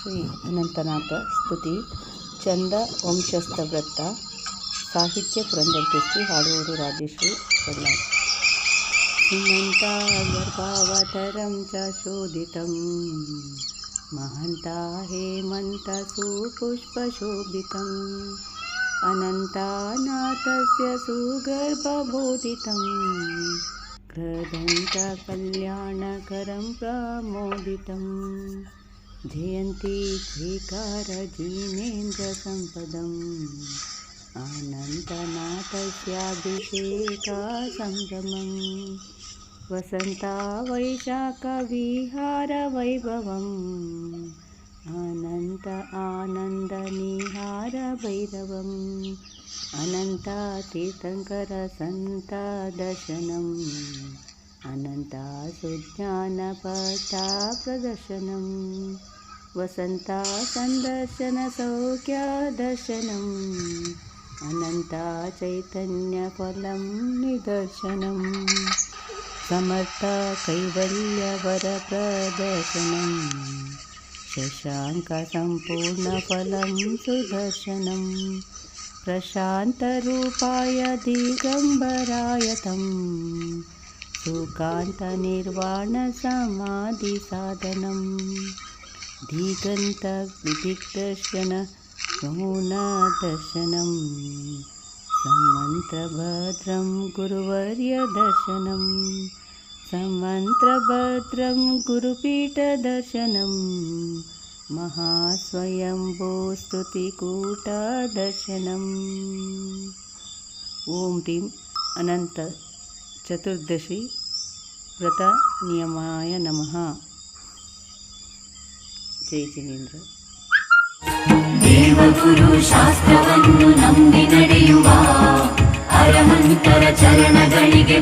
ಶ್ರೀ ಅನಂತನಾಥ ಸ್ತುತಿ ಚಂದ ವಂಶಸ್ಥ ವೃತ್ತ ಸಾಹಿತ್ಯ ಪುರಂದರದಾಸರು ಹಾಡುವುದು ರಾಜೇಶ್ವರಿ ಬಳ್ಳಾರಿ. ಸುಮಂತಾಗರ್ಭಾವತರಂ ಚ ಶೋಧಿತಂ ಮಹಂತಾ ಹೇಮಂತ ಸುಪುಷ್ಪಶೋಭಿತಂ ಅನಂತನಾಥಸ್ಯ ಸುಗರ್ಭಬೋಧಿತಂ ಕ್ರದಂತ ಕಲ್ಯಾಣಕರಂ ಪ್ರಮೋದಿತಂ ಜಯಂತಿ ಝೇಕಾರ ಜಿನೇಂದ್ರ ಸಂಪದಂ ಅನಂತನಾಥಸ್ಯಾಭಿಷೇಕ ಸಂಭ್ರಮಂ ವಸಂತ ವೈಶಾಖ ವಿಹಾರ ವೈಭವಂ ಅನಂತ ಆನಂದ ನಿಹಾರ ಭೈರವಂ ಅನಂತ ತೀರ್ಥಂಕರ ಸಂತ ದರ್ಶನಂ ಅನಂತ ಸುಜ್ಞಾನ ಪಥ ಪ್ರದರ್ಶನಂ ವಸಂತ ಸಂದರ್ಶನ ಸೌಖ್ಯ ದರ್ಶನಂ ಅನಂತ ಚೈತನ್ಯ ಫಲಂ ನಿದರ್ಶನಂ ಸಮರ್ಥ ಕೈವಲ್ಯ ವರ ಪ್ರದರ್ಶನಂ ಶಶಾಂಕ ಸಂಪೂರ್ಣ ಫಲಂ ಸುದರ್ಶನಂ ಪ್ರಶಾಂತ ರೂಪಾಯ ದಿಗಂಬರಾಯ ತಂ ಸುಖಾಂತ ನಿರ್ವಾಣ ಸಮಾಧಿ ಸಾಧನಂ ದಿಗಂತ ದಿಗ್ದರ್ಶನ ಮೌನ ದರ್ಶನಂ ಸಮಂತ್ರಭದ್ರಂ ಗುರುವರ್ಯ ದರ್ಶನಂ ಸಮಂತ್ರಭದ್ರಂ ಗುರುಪೀಠ ದರ್ಶನಂ ಮಹಾಸ್ವಯಂಭೂ ಸ್ತುತಿಕೂಟ ದರ್ಶನಂ. ಓಂ ರೀಂ ಅನಂತ ಚತುರ್ದಶಿ ವ್ರತ ನಿಯಮಾಯ ನಮಃ. ಜೈ ಜಿನೇಂದ್ರ. ದೇವಗುರು ಶಾಸ್ತ್ರವನ್ನು ನಂಬಿ ನಡೆಯುವ ಅರಹಂತರ ಚರಣಗಳಿಗೆ